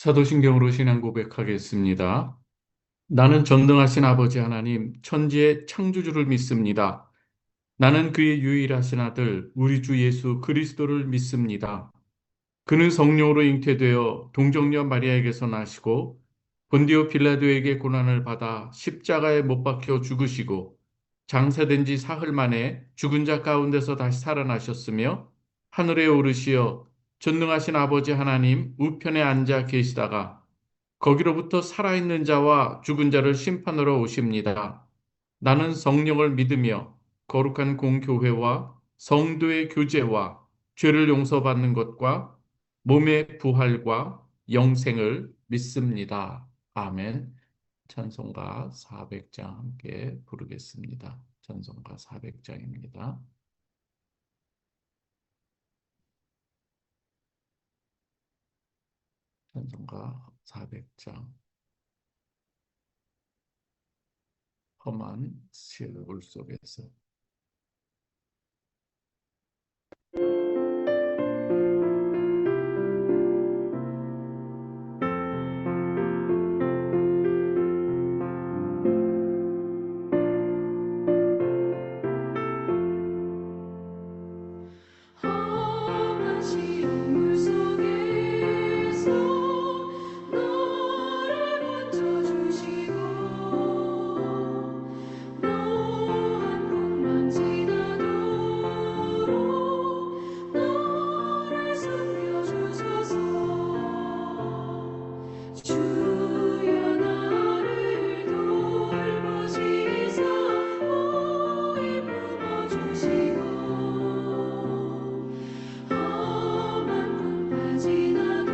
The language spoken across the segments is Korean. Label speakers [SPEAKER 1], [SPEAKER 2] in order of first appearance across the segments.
[SPEAKER 1] 사도신경으로 신앙 고백하겠습니다. 나는 전능하신 아버지 하나님, 천지의 창조주를 믿습니다. 나는 그의 유일하신 아들, 우리 주 예수 그리스도를 믿습니다. 그는 성령으로 잉태되어 동정녀 마리아에게서 나시고 본디오 빌라도에게 고난을 받아 십자가에 못 박혀 죽으시고 장사된 지 사흘 만에 죽은 자 가운데서 다시 살아나셨으며 하늘에 오르시어 전능하신 아버지 하나님 우편에 앉아 계시다가 거기로부터 살아있는 자와 죽은 자를 심판하러 오십니다. 나는 성령을 믿으며 거룩한 공교회와 성도의 교제와 죄를 용서받는 것과 몸의 부활과 영생을 믿습니다. 아멘. 찬송가 400장 함께 부르겠습니다. 찬송가 400장입니다. 찬송가 400장. 험한 시골 속에서
[SPEAKER 2] 험한 시험물 속에서 너를 건져주시고 노한 풍랑 지나도록 너를 숨겨주소서. 주여 나를 돌보시사 모이 품어주시고 험한 풍파 지나도록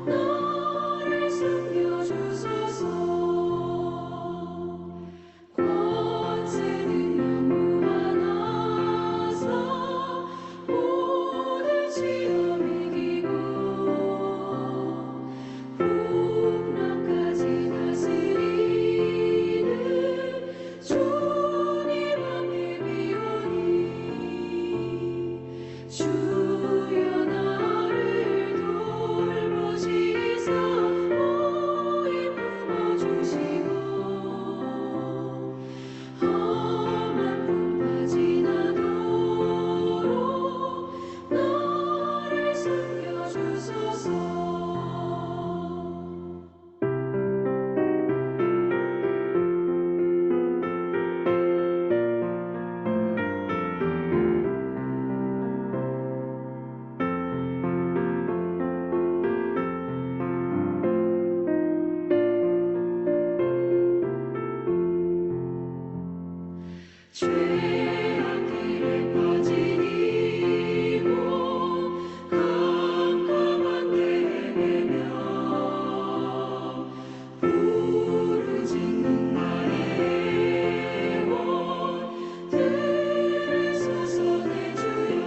[SPEAKER 2] 너를 숨겨주소서. 권세 능력 무한하사 모든 시험 이기고 풍랑까지 다스리는 주님 앞에 비오니 주여 나를 돌보시사 모이 품어주시고 험한 풍파 지나도록 너를 숨겨주소서. 죄악 길에 빠진 이몸 깜깜한 데에 매며 부르짖는 나의 영혼 들으소서. 내 주여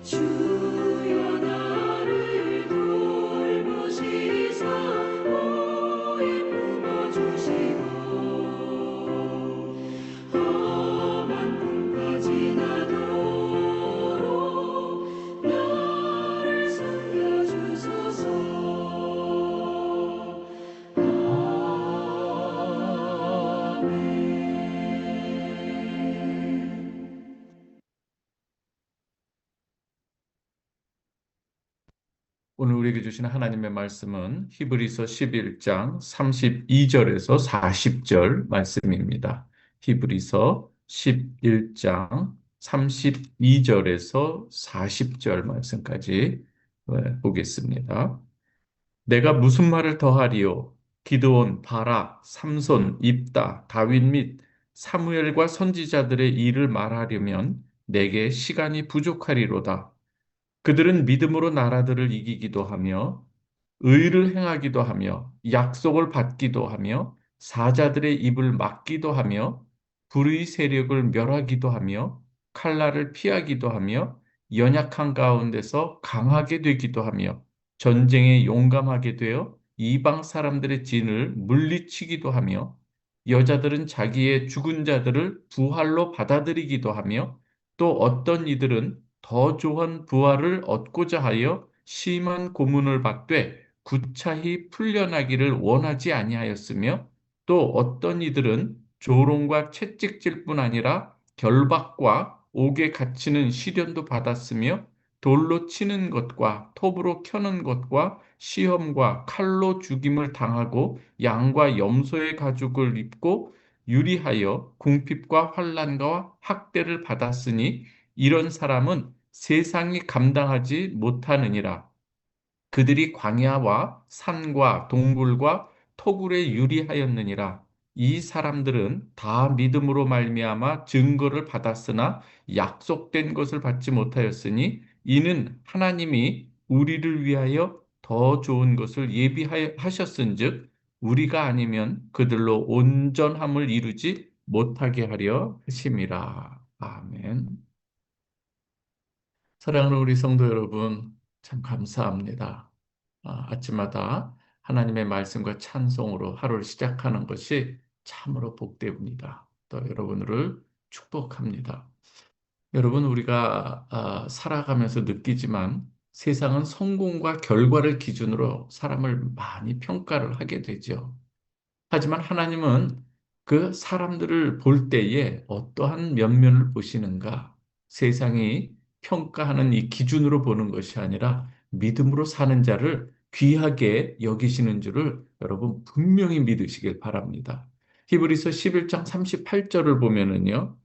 [SPEAKER 2] 주여 나를 돌보시사 모이 품어주시고 험한 풍파 지나도록 너를 숨겨주소서. 아멘.
[SPEAKER 1] 오늘 우리에게 주시는 하나님의 말씀은 히브리서 11장 32절에서 40절 말씀입니다. 히브리서 11장 32절에서 40절 말씀까지 보겠습니다. 내가 무슨 말을 더하리요? 기드온, 바락, 삼손, 입다, 다윗 및 사무엘과 선지자들의 일을 말하려면 내게 시간이 부족하리로다. 그들은 믿음으로 나라들을 이기기도 하며 의를 행하기도 하며 약속을 받기도 하며 사자들의 입을 막기도 하며 불의 세력을 멸하기도 하며 칼날을 피하기도 하며 연약한 가운데서 강하게 되기도 하며 전쟁에 용감하게 되어 이방 사람들의 진을 물리치기도 하며 여자들은 자기의 죽은 자들을 부활로 받아들이기도 하며 또 어떤 이들은 더 좋은 부활을 얻고자 하여 심한 고문을 받되 구차히 풀려나기를 원하지 아니하였으며 또 어떤 이들은 조롱과 채찍질 뿐 아니라 결박과 옥에 갇히는 시련도 받았으며 돌로 치는 것과 톱으로 켜는 것과 시험과 칼로 죽임을 당하고 양과 염소의 가죽을 입고 유리하여 궁핍과 환난과 학대를 받았으니 이런 사람은 세상이 감당하지 못하느니라. 그들이 광야와 산과 동굴과 토굴에 유리하였느니라. 이 사람들은 다 믿음으로 말미암아 증거를 받았으나 약속된 것을 받지 못하였으니 이는 하나님이 우리를 위하여 더 좋은 것을 예비하셨은즉 우리가 아니면 그들로 온전함을 이루지 못하게 하려 하심이라. 아멘. 사랑하는 우리 성도 여러분, 참 감사합니다. 아침마다 하나님의 말씀과 찬송으로 하루를 시작하는 것이 참으로 복됩니다. 또 여러분을 축복합니다. 여러분, 우리가 살아가면서 느끼지만 세상은 성공과 결과를 기준으로 사람을 많이 평가를 하게 되죠. 하지만 하나님은 그 사람들을 볼 때에 어떠한 면면을 보시는가? 세상이 평가하는 이 기준으로 보는 것이 아니라 믿음으로 사는 자를 귀하게 여기시는 줄을 여러분 분명히 믿으시길 바랍니다. 히브리서 11장 38절을 보면은요.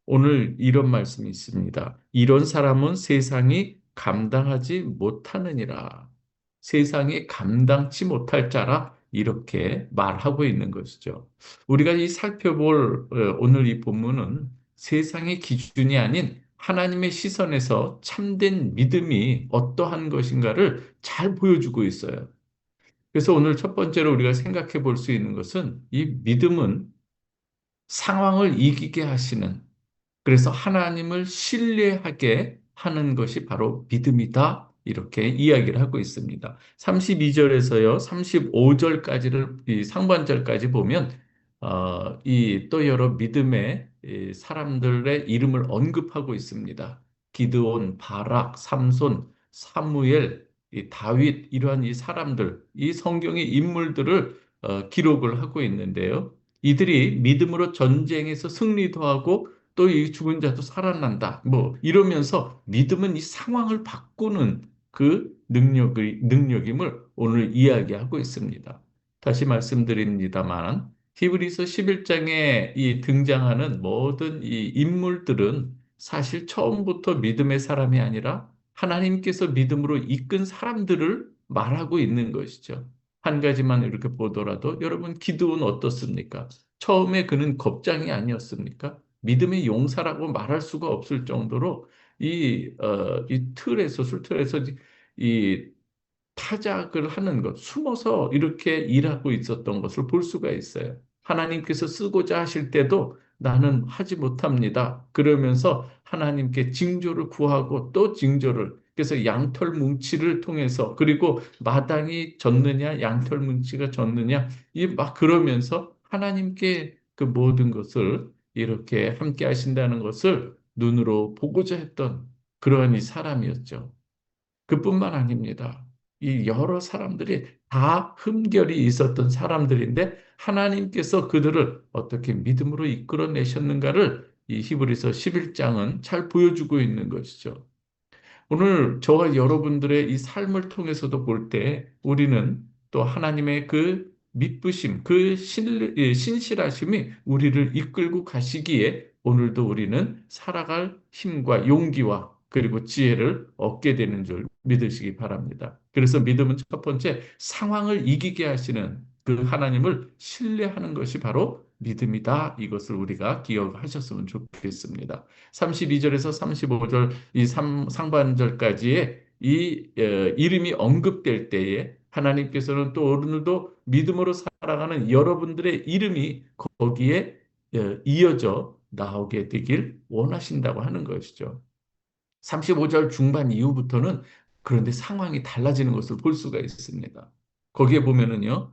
[SPEAKER 1] 오늘 이런 말씀이 있습니다. 이런 사람은 세상이 감당하지 못하느니라. 세상이 감당치 못할 자라 이렇게 말하고 있는 것이죠. 우리가 이 살펴볼 오늘 이 본문은 세상의 기준이 아닌 하나님의 시선에서 참된 믿음이 어떠한 것인가를 잘 보여주고 있어요. 그래서 오늘 첫 번째로 우리가 생각해 볼 수 있는 것은 이 믿음은 상황을 이기게 하시는 그래서 하나님을 신뢰하게 하는 것이 바로 믿음이다. 이렇게 이야기를 하고 있습니다. 32절에서요, 35절까지를, 이 상반절까지 보면, 이 또 여러 믿음의 이 사람들의 이름을 언급하고 있습니다. 기드온, 바락, 삼손, 사무엘, 이 다윗, 이러한 이 사람들, 이 성경의 인물들을 기록을 하고 있는데요. 이들이 믿음으로 전쟁에서 승리도 하고 또 이 죽은 자도 살아난다. 뭐 이러면서 믿음은 이 상황을 바꾸는 그 능력임을 오늘 이야기하고 있습니다. 다시 말씀드립니다만 히브리서 11장에 이 등장하는 모든 이 인물들은 사실 처음부터 믿음의 사람이 아니라 하나님께서 믿음으로 이끈 사람들을 말하고 있는 것이죠. 한 가지만 이렇게 보더라도 여러분 기드온 어떻습니까? 처음에 그는 겁장이 아니었습니까? 믿음의 용사라고 말할 수가 없을 정도로 이 틀에서, 술틀에서 이 타작을 하는 것, 숨어서 이렇게 일하고 있었던 것을 볼 수가 있어요. 하나님께서 쓰고자 하실 때도 나는 하지 못합니다. 그러면서 하나님께 징조를 구하고 또 징조를, 그래서 양털 뭉치를 통해서, 그리고 마당이 졌느냐, 양털 뭉치가 졌느냐, 이 막 그러면서 하나님께 그 모든 것을 이렇게 함께 하신다는 것을 눈으로 보고자 했던 그러한 이 사람이었죠. 그뿐만 아닙니다. 이 여러 사람들이 다 흠결이 있었던 사람들인데 하나님께서 그들을 어떻게 믿음으로 이끌어내셨는가를 이 히브리서 11장은 잘 보여주고 있는 것이죠. 오늘 저와 여러분들의 이 삶을 통해서도 볼 때 우리는 또 하나님의 그 믿부심, 그 신실하심이 우리를 이끌고 가시기에 오늘도 우리는 살아갈 힘과 용기와 그리고 지혜를 얻게 되는 줄 믿으시기 바랍니다. 그래서 믿음은 첫 번째 상황을 이기게 하시는 그 하나님을 신뢰하는 것이 바로 믿음이다. 이것을 우리가 기억하셨으면 좋겠습니다. 32절에서 35절 이 상반절까지의 이름이 언급될 때에 하나님께서는 또 오늘도 믿음으로 살아가는 여러분들의 이름이 거기에 이어져 나오게 되길 원하신다고 하는 것이죠. 35절 중반 이후부터는 그런데 상황이 달라지는 것을 볼 수가 있습니다. 거기에 보면은요,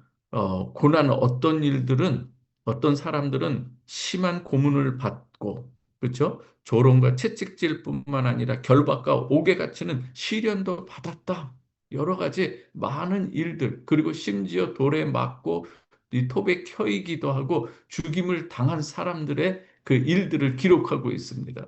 [SPEAKER 1] 고난 어떤 일들은 어떤 사람들은 심한 고문을 받고 그렇죠? 조롱과 채찍질뿐만 아니라 결박과 옥에 갇히는 시련도 받았다. 여러 가지 많은 일들, 그리고 심지어 돌에 맞고 이 톱에 켜이기도 하고 죽임을 당한 사람들의 그 일들을 기록하고 있습니다.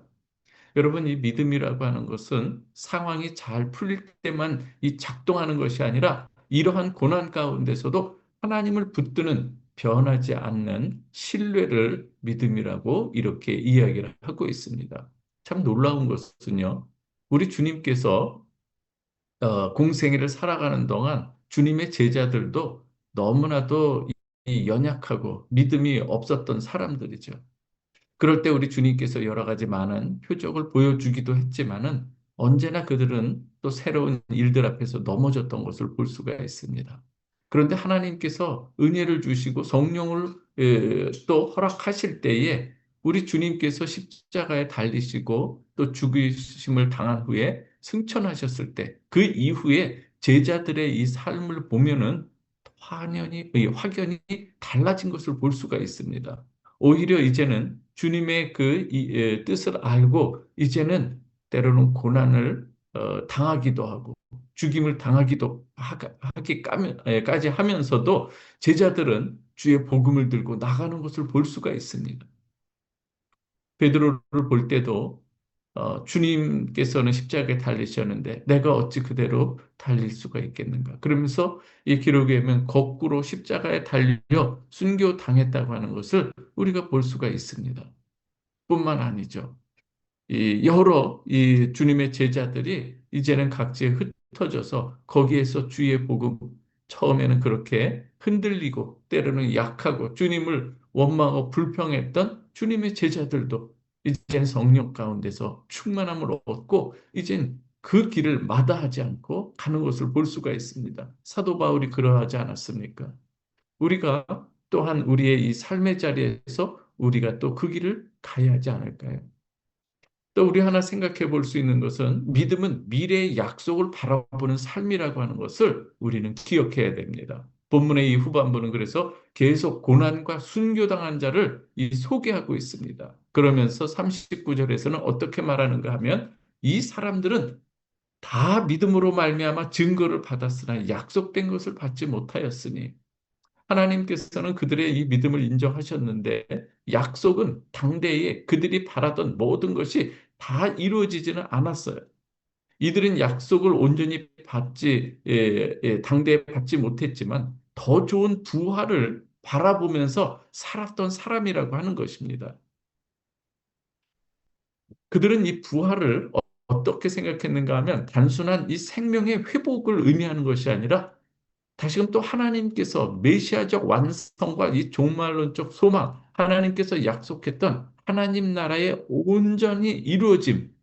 [SPEAKER 1] 여러분, 이 믿음이라고 하는 것은 상황이 잘 풀릴 때만 이 작동하는 것이 아니라 이러한 고난 가운데서도 하나님을 붙드는 변하지 않는 신뢰를 믿음이라고 이렇게 이야기를 하고 있습니다. 참 놀라운 것은요, 우리 주님께서 공생애를 살아가는 동안 주님의 제자들도 너무나도 이 연약하고 믿음이 없었던 사람들이죠. 그럴 때 우리 주님께서 여러 가지 많은 표적을 보여주기도 했지만은 언제나 그들은 또 새로운 일들 앞에서 넘어졌던 것을 볼 수가 있습니다. 그런데 하나님께서 은혜를 주시고 성령을 또 허락하실 때에 우리 주님께서 십자가에 달리시고 또 죽으심을 당한 후에 승천하셨을 때 그 이후에 제자들의 이 삶을 보면은 확연히 달라진 것을 볼 수가 있습니다. 오히려 이제는 주님의 그 뜻을 알고 이제는 때로는 고난을 당하기도 하고 죽임을 당하기도 하기까지 하면서도 제자들은 주의 복음을 들고 나가는 것을 볼 수가 있습니다. 베드로를 볼 때도 주님께서는 십자가에 달리셨는데 내가 어찌 그대로 달릴 수가 있겠는가? 그러면서 이 기록에 보면 거꾸로 십자가에 달려 순교당했다고 하는 것을 우리가 볼 수가 있습니다. 뿐만 아니죠. 이 여러 이 주님의 제자들이 이제는 각지에 흩어져서 거기에서 주의 복음 처음에는 그렇게 흔들리고 때로는 약하고 주님을 원망하고 불평했던 주님의 제자들도 이젠 성령 가운데서 충만함을 얻고 이젠 그 길을 마다하지 않고 가는 것을 볼 수가 있습니다. 사도 바울이 그러하지 않았습니까? 우리가 또한 우리의 이 삶의 자리에서 우리가 또 그 길을 가야 하지 않을까요? 또 우리 하나 생각해 볼 수 있는 것은 믿음은 미래의 약속을 바라보는 삶이라고 하는 것을 우리는 기억해야 됩니다. 본문의 이 후반부는 그래서 계속 고난과 순교당한 자를 소개하고 있습니다. 그러면서 39절에서는 어떻게 말하는가 하면 이 사람들은 다 믿음으로 말미암아 증거를 받았으나 약속된 것을 받지 못하였으니 하나님께서는 그들의 이 믿음을 인정하셨는데 약속은 당대에 그들이 바라던 모든 것이 다 이루어지지는 않았어요. 이들은 약속을 온전히 당대에 받지 못했지만 더 좋은 부활을 바라보면서 살았던 사람이라고 하는 것입니다. 그들은 이 부활을 어떻게 생각했는가 하면 단순한 이 생명의 회복을 의미하는 것이 아니라 다시금 또 하나님께서 메시아적 완성과 이 종말론적 소망, 하나님께서 약속했던 하나님 나라의 온전히 이루어짐,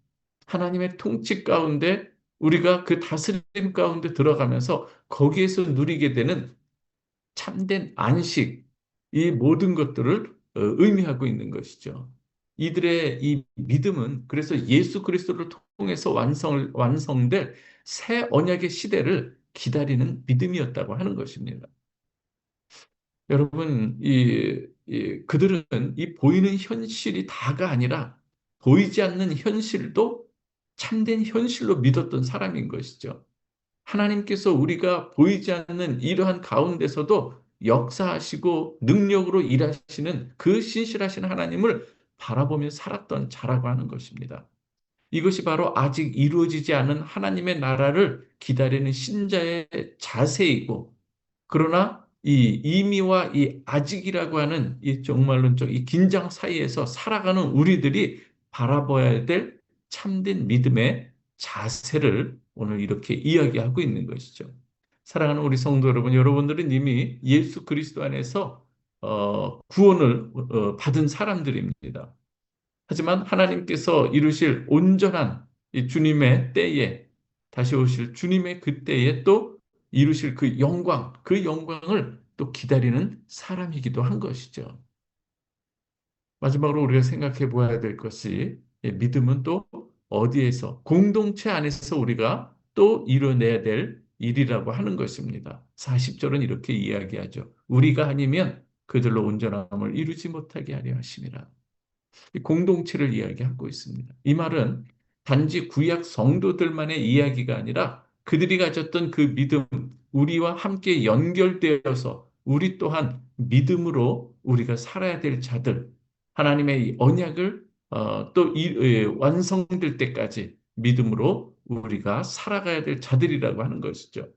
[SPEAKER 1] 하나님의 통치 가운데 우리가 그 다스림 가운데 들어가면서 거기에서 누리게 되는 참된 안식, 이 모든 것들을 의미하고 있는 것이죠. 이들의 이 믿음은 그래서 예수 그리스도를 통해서 완성될 새 언약의 시대를 기다리는 믿음이었다고 하는 것입니다. 여러분, 그들은 이 보이는 현실이 다가 아니라 보이지 않는 현실도 참된 현실로 믿었던 사람인 것이죠. 하나님께서 우리가 보이지 않는 이러한 가운데서도 역사하시고 능력으로 일하시는 그 신실하신 하나님을 바라보며 살았던 자라고 하는 것입니다. 이것이 바로 아직 이루어지지 않은 하나님의 나라를 기다리는 신자의 자세이고, 그러나 이 이미와 이 아직이라고 하는 이 종말론적 이 긴장 사이에서 살아가는 우리들이 바라봐야 될 참된 믿음의 자세를 오늘 이렇게 이야기하고 있는 것이죠. 사랑하는 우리 성도 여러분, 여러분들은 이미 예수 그리스도 안에서 구원을 받은 사람들입니다. 하지만 하나님께서 이루실 온전한 이 주님의 때에 다시 오실 주님의 그 때에 또 이루실 그 영광을 또 기다리는 사람이기도 한 것이죠. 마지막으로 우리가 생각해 보아야 될 것이 믿음은 또 어디에서 공동체 안에서 우리가 또 이뤄내야 될 일이라고 하는 것입니다. 40절은 이렇게 이야기하죠. 우리가 아니면 그들로 온전함을 이루지 못하게 하려 하심이라. 이 공동체를 이야기하고 있습니다. 이 말은 단지 구약 성도들만의 이야기가 아니라 그들이 가졌던 그 믿음, 우리와 함께 연결되어서 우리 또한 믿음으로 우리가 살아야 될 자들, 하나님의 이 언약을 완성될 때까지 믿음으로 우리가 살아가야 될 자들이라고 하는 것이죠.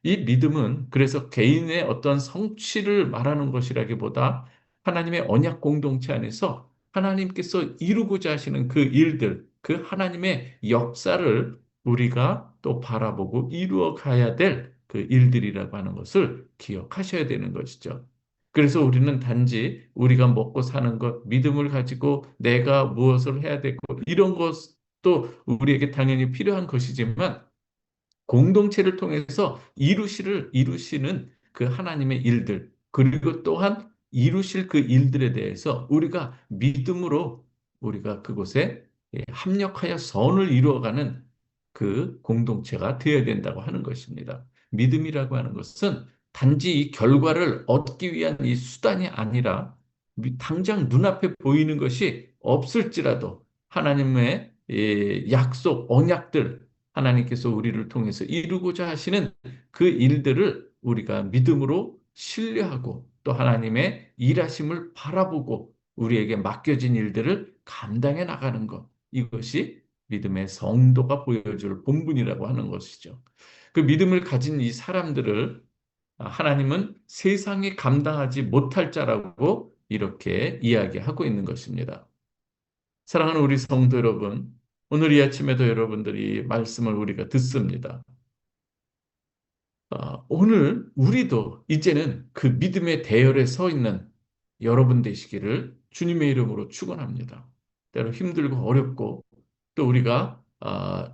[SPEAKER 1] 이 믿음은 그래서 개인의 어떤 성취를 말하는 것이라기보다 하나님의 언약 공동체 안에서 하나님께서 이루고자 하시는 그 일들, 그 하나님의 역사를 우리가 또 바라보고 이루어 가야 될 그 일들이라고 하는 것을 기억하셔야 되는 것이죠. 그래서 우리는 단지 우리가 먹고 사는 것, 믿음을 가지고 내가 무엇을 해야 되고 이런 것도 우리에게 당연히 필요한 것이지만 공동체를 통해서 이루시는 그 하나님의 일들, 그리고 또한 이루실 그 일들에 대해서 우리가 믿음으로 우리가 그곳에 합력하여 선을 이루어가는 그 공동체가 되어야 된다고 하는 것입니다. 믿음이라고 하는 것은 단지 이 결과를 얻기 위한 이 수단이 아니라 당장 눈앞에 보이는 것이 없을지라도 하나님의 약속, 언약들, 하나님께서 우리를 통해서 이루고자 하시는 그 일들을 우리가 믿음으로 신뢰하고 또 하나님의 일하심을 바라보고 우리에게 맡겨진 일들을 감당해 나가는 것. 이것이 믿음의 성도가 보여줄 본분이라고 하는 것이죠. 그 믿음을 가진 이 사람들을 하나님은 세상이 감당하지 못할 자라고 이렇게 이야기하고 있는 것입니다. 사랑하는 우리 성도 여러분, 오늘 이 아침에도 여러분들이 말씀을 우리가 듣습니다. 오늘 우리도 이제는 그 믿음의 대열에 서 있는 여러분 되시기를 주님의 이름으로 축원합니다. 때로 힘들고 어렵고 또 우리가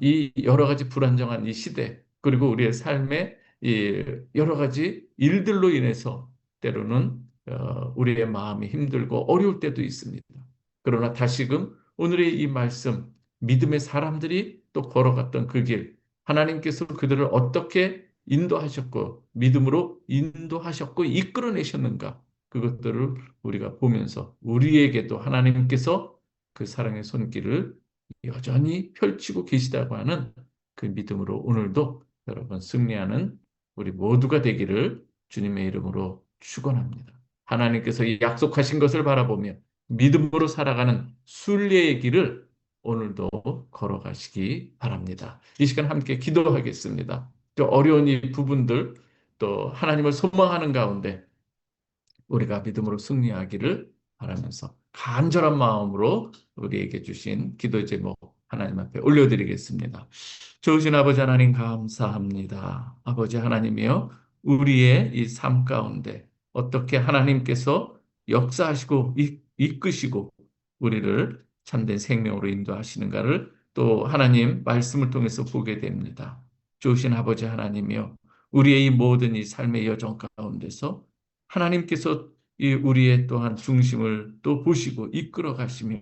[SPEAKER 1] 이 여러 가지 불안정한 이 시대 그리고 우리의 삶의 이 여러 가지 일들로 인해서 때로는 우리의 마음이 힘들고 어려울 때도 있습니다. 그러나 다시금 오늘의 이 말씀 믿음의 사람들이 또 걸어갔던 그 길, 하나님께서 그들을 어떻게 인도하셨고 믿음으로 인도하셨고 이끌어내셨는가 그것들을 우리가 보면서 우리에게도 하나님께서 그 사랑의 손길을 여전히 펼치고 계시다고 하는 그 믿음으로 오늘도 여러분 승리하는 우리 모두가 되기를 주님의 이름으로 축원합니다. 하나님께서 이 약속하신 것을 바라보며 믿음으로 살아가는 순례의 길을 오늘도 걸어가시기 바랍니다. 이 시간 함께 기도하겠습니다. 또 어려운 이 부분들 또 하나님을 소망하는 가운데 우리가 믿음으로 승리하기를 바라면서 간절한 마음으로 우리에게 주신 기도 제목 하나님 앞에 올려드리겠습니다. 좋으신 아버지 하나님 감사합니다. 아버지 하나님이여 우리의 이 삶 가운데 어떻게 하나님께서 역사하시고 이끄시고 우리를 참된 생명으로 인도하시는가를 또 하나님 말씀을 통해서 보게 됩니다. 좋으신 아버지 하나님이여 우리의 이 모든 이 삶의 여정 가운데서 하나님께서 이 우리의 또한 중심을 또 보시고 이끌어 가시며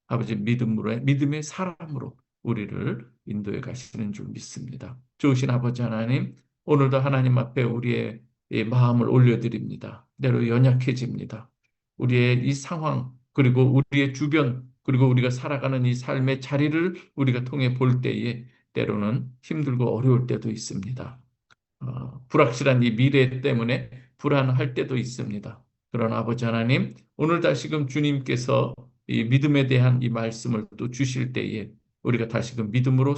[SPEAKER 1] 아버지 믿음의 사람으로 우리를 인도해 가시는 줄 믿습니다. 좋으신 아버지 하나님, 오늘도 하나님 앞에 우리의 이 마음을 올려드립니다. 때로 연약해집니다. 우리의 이 상황, 그리고 우리의 주변, 그리고 우리가 살아가는 이 삶의 자리를 우리가 통해 볼 때에 때로는 힘들고 어려울 때도 있습니다. 불확실한 이 미래 때문에 불안할 때도 있습니다. 그러나 아버지 하나님, 오늘 다시금 주님께서 이 믿음에 대한 이 말씀을 또 주실 때에 우리가 다시금 믿음으로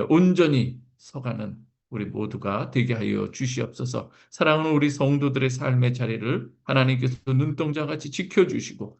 [SPEAKER 1] 온전히 서가는 우리 모두가 되게 하여 주시옵소서. 사랑하는 우리 성도들의 삶의 자리를 하나님께서 눈동자같이 지켜주시고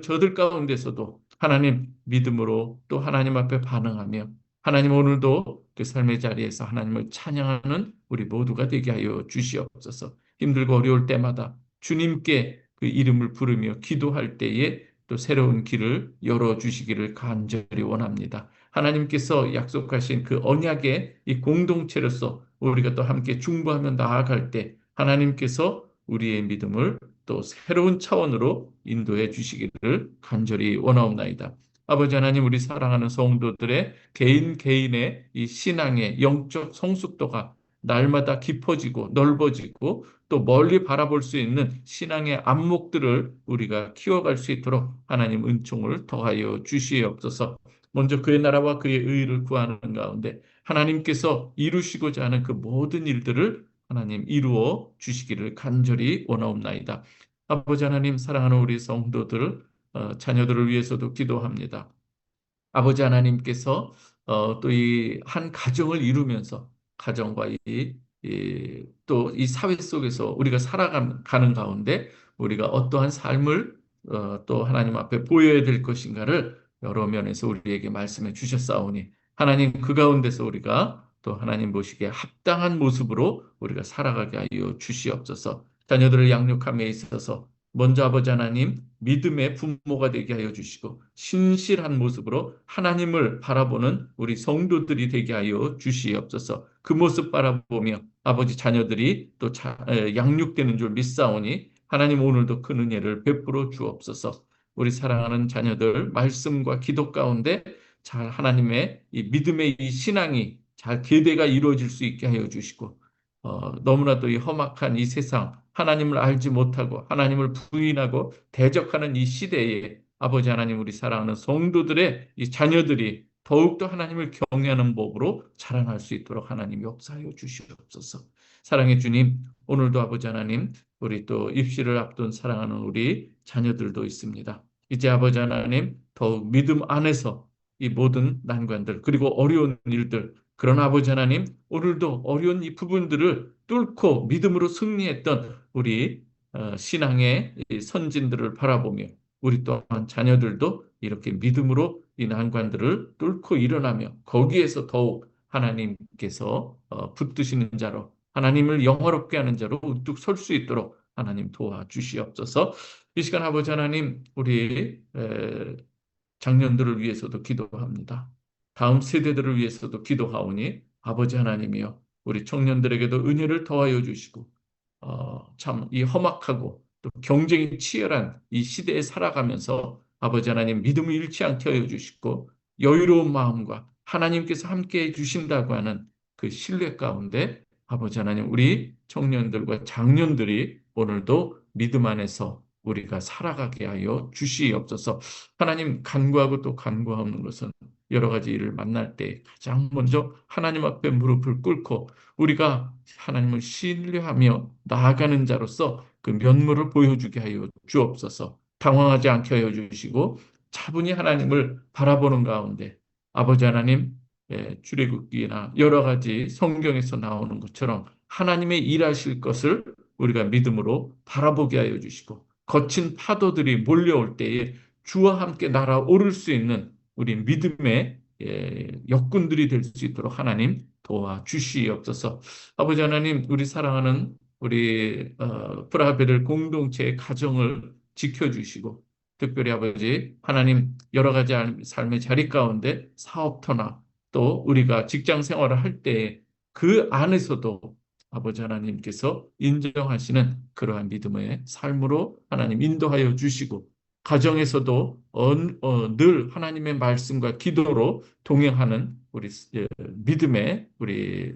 [SPEAKER 1] 저들 가운데서도 하나님 믿음으로 또 하나님 앞에 반응하며 하나님 오늘도 그 삶의 자리에서 하나님을 찬양하는 우리 모두가 되게 하여 주시옵소서. 힘들고 어려울 때마다 주님께 그 이름을 부르며 기도할 때에 또 새로운 길을 열어주시기를 간절히 원합니다. 하나님께서 약속하신 그 언약의 이 공동체로서 우리가 또 함께 중보하며 나아갈 때 하나님께서 우리의 믿음을 또 새로운 차원으로 인도해 주시기를 간절히 원하옵나이다. 아버지 하나님 우리 사랑하는 성도들의 개인 개인의 이 신앙의 영적 성숙도가 날마다 깊어지고 넓어지고 또 멀리 바라볼 수 있는 신앙의 안목들을 우리가 키워갈 수 있도록 하나님 은총을 더하여 주시옵소서. 먼저 그의 나라와 그의 의를 구하는 가운데 하나님께서 이루시고자 하는 그 모든 일들을 하나님 이루어 주시기를 간절히 원하옵나이다. 아버지 하나님, 사랑하는 우리 성도들, 자녀들을 위해서도 기도합니다. 아버지 하나님께서 또 이 한 가정을 이루면서 가정과 또 이 사회 속에서 우리가 살아가는 가운데 우리가 어떠한 삶을 또 하나님 앞에 보여야 될 것인가를 여러 면에서 우리에게 말씀해 주셨사오니 하나님 그 가운데서 우리가 또 하나님 보시기에 합당한 모습으로 우리가 살아가게 하여 주시옵소서. 자녀들을 양육함에 있어서 먼저 아버지 하나님 믿음의 부모가 되게 하여 주시고 신실한 모습으로 하나님을 바라보는 우리 성도들이 되게 하여 주시옵소서. 그 모습 바라보며 아버지 자녀들이 또 양육되는 줄 믿사오니 하나님 오늘도 큰 은혜를 베풀어 주옵소서. 우리 사랑하는 자녀들 말씀과 기도 가운데 잘 하나님의 이 믿음의 이 신앙이 잘 계대가 이루어질 수 있게 하여 주시고 너무나도 이 험악한 이 세상, 하나님을 알지 못하고 하나님을 부인하고 대적하는 이 시대에 아버지 하나님 우리 사랑하는 성도들의 이 자녀들이 더욱더 하나님을 경외하는 법으로 자라날 수 있도록 하나님 역사하여 주시옵소서. 사랑의 주님, 오늘도 아버지 하나님 우리 또 입시를 앞둔 사랑하는 우리 자녀들도 있습니다. 이제 아버지 하나님 더욱 믿음 안에서 이 모든 난관들 그리고 어려운 일들 그런 아버지 하나님 오늘도 어려운 이 부분들을 뚫고 믿음으로 승리했던 우리 신앙의 선진들을 바라보며 우리 또한 자녀들도 이렇게 믿음으로 이 난관들을 뚫고 일어나며 거기에서 더욱 하나님께서 붙드시는 자로 하나님을 영화롭게 하는 자로 우뚝 설 수 있도록 하나님 도와주시옵소서. 이 시간 아버지 하나님 우리 장년들을 위해서도 기도합니다. 다음 세대들을 위해서도 기도하오니 아버지 하나님이여 우리 청년들에게도 은혜를 더하여 주시고 참 이 험악하고 또 경쟁이 치열한 이 시대에 살아가면서 아버지 하나님 믿음을 잃지 않게 하여 주시고 여유로운 마음과 하나님께서 함께해 주신다고 하는 그 신뢰 가운데 아버지 하나님 우리 청년들과 장년들이 오늘도 믿음 안에서 우리가 살아가게 하여 주시옵소서. 하나님 간구하고 또 간구하는 것은 여러 가지 일을 만날 때 가장 먼저 하나님 앞에 무릎을 꿇고 우리가 하나님을 신뢰하며 나아가는 자로서 그 면모를 보여주게 하여 주옵소서. 당황하지 않게 하여 주시고 차분히 하나님을 바라보는 가운데 아버지 하나님 출애굽기나 여러 가지 성경에서 나오는 것처럼 하나님의 일하실 것을 우리가 믿음으로 바라보게 하여 주시고 거친 파도들이 몰려올 때에 주와 함께 날아오를 수 있는 우리 믿음의 역군들이 될 수 있도록 하나님 도와주시옵소서. 아버지 하나님, 우리 사랑하는 우리 브라베를 공동체의 가정을 지켜주시고 특별히 아버지 하나님 여러 가지 삶의 자리 가운데 사업터나 또 우리가 직장 생활을 할 때 그 안에서도 아버지 하나님께서 인정하시는 그러한 믿음의 삶으로 하나님 인도하여 주시고 가정에서도 늘 하나님의 말씀과 기도로 동행하는 우리 믿음의 우리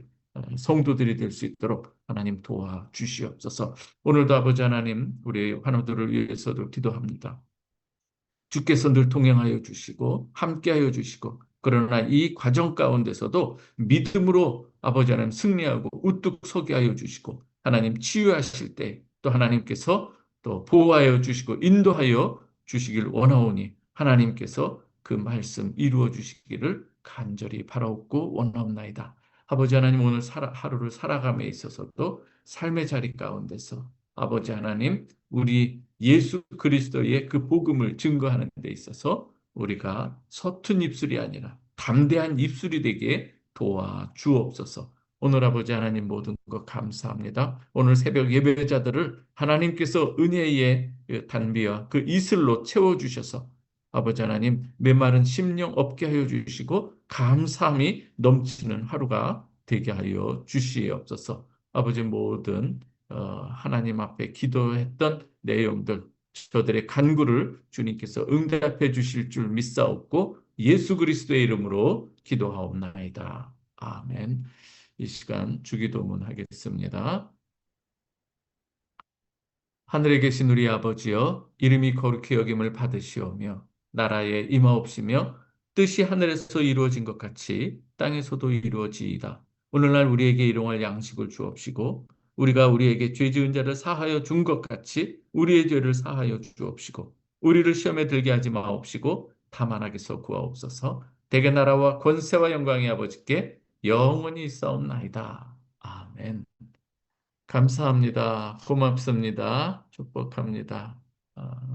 [SPEAKER 1] 성도들이 될 수 있도록 하나님 도와주시옵소서. 오늘도 아버지 하나님 우리 환우들을 위해서도 기도합니다. 주께서 늘 동행하여 주시고 함께하여 주시고 그러나 이 과정 가운데서도 믿음으로 아버지 하나님 승리하고 우뚝 서게 하여 주시고 하나님 치유하실 때 또 하나님께서 또 보호하여 주시고 인도하여 주시길 원하오니 하나님께서 그 말씀 이루어 주시기를 간절히 바라옵고 원하옵나이다. 아버지 하나님 오늘 하루를 살아감에 있어서도 삶의 자리 가운데서 아버지 하나님 우리 예수 그리스도의 그 복음을 증거하는 데 있어서 우리가 서툰 입술이 아니라 담대한 입술이 되게 도와주옵소서. 오늘 아버지 하나님 모든 것 감사합니다. 오늘 새벽 예배자들을 하나님께서 은혜의 그 단비와 그 이슬로 채워주셔서 아버지 하나님 메마른 심령 없게 하여 주시고 감사함이 넘치는 하루가 되게 하여 주시옵소서. 아버지 모든 하나님 앞에 기도했던 내용들 저들의 간구를 주님께서 응답해 주실 줄 믿사옵고 예수 그리스도의 이름으로 기도하옵나이다. 아멘. 이 시간 주기도문 하겠습니다. 하늘에 계신 우리 아버지여, 이름이 거룩히 여김을 받으시오며, 나라에 임하옵시며, 뜻이 하늘에서 이루어진 것 같이 땅에서도 이루어지이다. 오늘날 우리에게 일용할 양식을 주옵시고, 우리가 우리에게 죄 지은 자를 사하여 준 것 같이 우리의 죄를 사하여 주옵시고, 우리를 시험에 들게 하지 마옵시고, 다만 악에서 구하옵소서. 대개 나라와 권세와 영광이 아버지께 영원히 있사옵나이다. 아멘. 감사합니다. 고맙습니다. 축복합니다. 아.